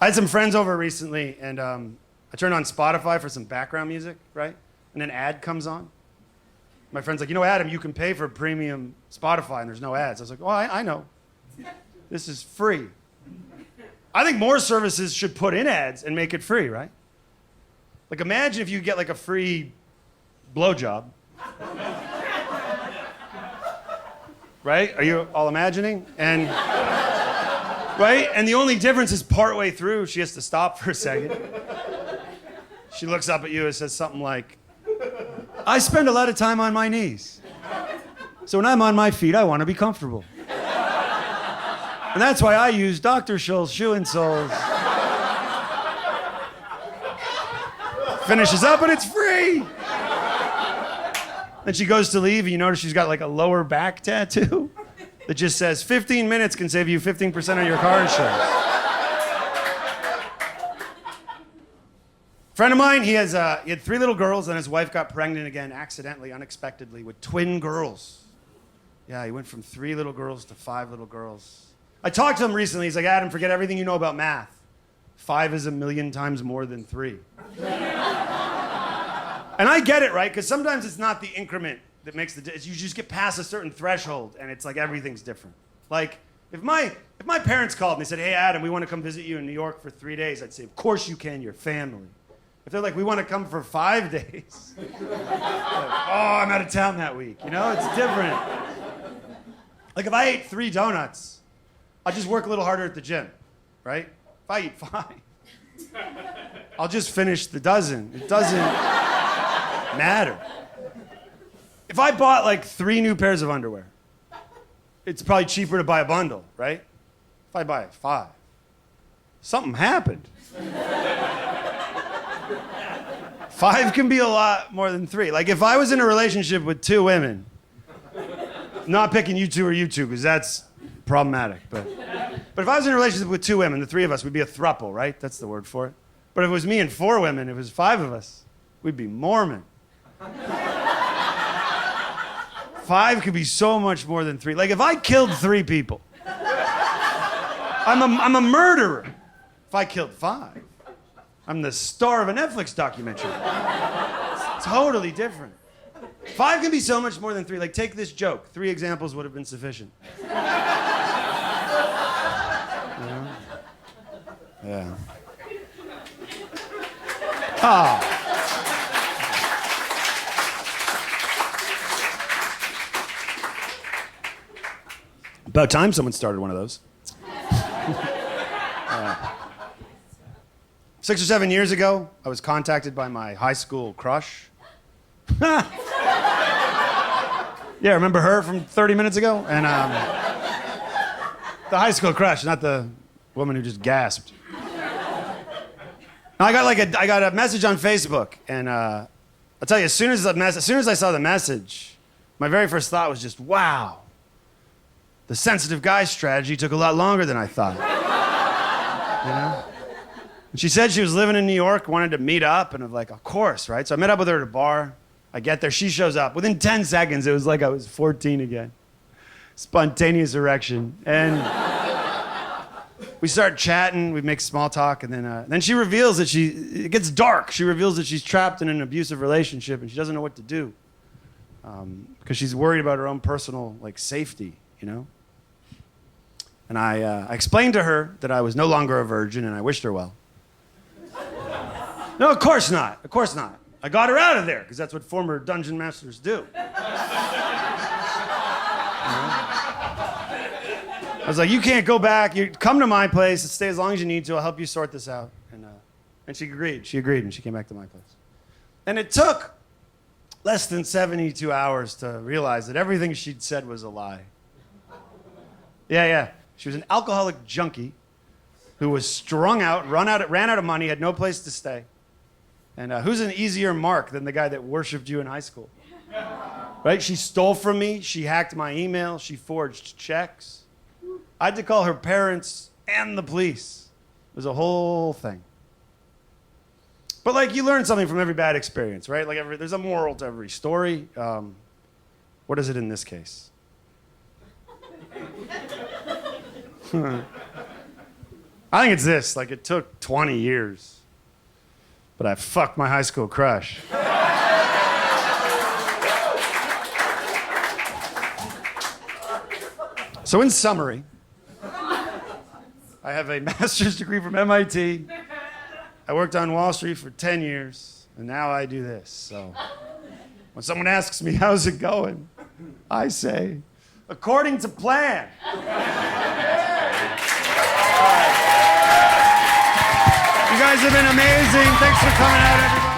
I had some friends over recently, and I turned on Spotify for some background music, right? And an ad comes on. My friend's like, Adam, you can pay for premium Spotify and there's no ads. I was like, oh, I know. This is free. I think more services should put in ads and make it free, right? Like, imagine if you get like a free blowjob. Right? Are you all imagining? And right? And the only difference is partway through, she has to stop for a second. She looks up at you and says something like, I spend a lot of time on my knees. So when I'm on my feet, I want to be comfortable. And that's why I use Dr. Scholl's shoe insoles. Finishes up and it's free. Then she goes to leave and you notice she's got like a lower back tattoo that just says 15 minutes can save you 15% on your car insurance. Friend of mine, he had 3 little girls and his wife got pregnant again accidentally, unexpectedly, with twin girls. Yeah, he went from 3 little girls to 5 little girls. I talked to him recently. He's like, Adam, forget everything you know about math. 5 is 1,000,000 times more than 3. And I get it, right? Because sometimes it's not the increment that makes the difference. You just get past a certain threshold and it's like everything's different. Like, if my parents called and they said, hey, Adam, we want to come visit you in New York for 3 days, I'd say, of course you can, your family. If they're like, we want to come for 5 days, like, oh, I'm out of town that week. You know, it's different. Like, if I ate 3 donuts, I'll just work a little harder at the gym, right? If I eat 5, I'll just finish the dozen. It doesn't matter. If I bought like 3 new pairs of underwear, it's probably cheaper to buy a bundle, right? If I buy 5, something happened. 5 can be a lot more than 3. Like, if I was in a relationship with 2 women, not picking you 2 or you 2, because that's problematic, but if I was in a relationship with 2 women, the 3 of us, we'd be a throuple, right? That's the word for it. But if it was me and 4 women, if it was 5 of us, we'd be Mormon. 5 could be so much more than 3. Like, if I killed 3 people, I'm a murderer. If I killed 5, I'm the star of a Netflix documentary. It's totally different. 5 can be so much more than 3. Like, take this joke. 3 examples would have been sufficient. Yeah. Ah. About time someone started one of those. 6 or 7 years ago, I was contacted by my high school crush. Yeah, remember her from 30 minutes ago? And the high school crush, not the woman who just gasped. I got a message on Facebook, and I'll tell you, as soon as I saw the message, my very first thought was just, wow, the sensitive guy strategy took a lot longer than I thought. You know? And she said she was living in New York, wanted to meet up, and I'm like, of course, right? So I met up with her at a bar. I get there, she shows up. Within 10 seconds, it was like I was 14 again. Spontaneous erection. And we start chatting, we make small talk, and then she reveals that it gets dark. She reveals that she's trapped in an abusive relationship and she doesn't know what to do. Because she's worried about her own personal safety, you know? And I explained to her that I was no longer a virgin and I wished her well. No, of course not. Of course not. I got her out of there because that's what former dungeon masters do. I was like, you can't go back. You come to my place and stay as long as you need to. I'll help you sort this out. And she agreed. She agreed, and she came back to my place. And it took less than 72 hours to realize that everything she'd said was a lie. Yeah. She was an alcoholic junkie who was strung out, ran out of money, had no place to stay. And who's an easier mark than the guy that worshipped you in high school? Right? She stole from me. She hacked my email. She forged checks. I had to call her parents and the police. It was a whole thing. But you learn something from every bad experience, right? There's a moral to every story. What is it in this case? I think it's this. Like, it took 20 years, but I fucked my high school crush. So in summary, I have a master's degree from MIT. I worked on Wall Street for 10 years, and now I do this. So when someone asks me, how's it going? I say, according to plan. You guys have been amazing. Thanks for coming out, everybody.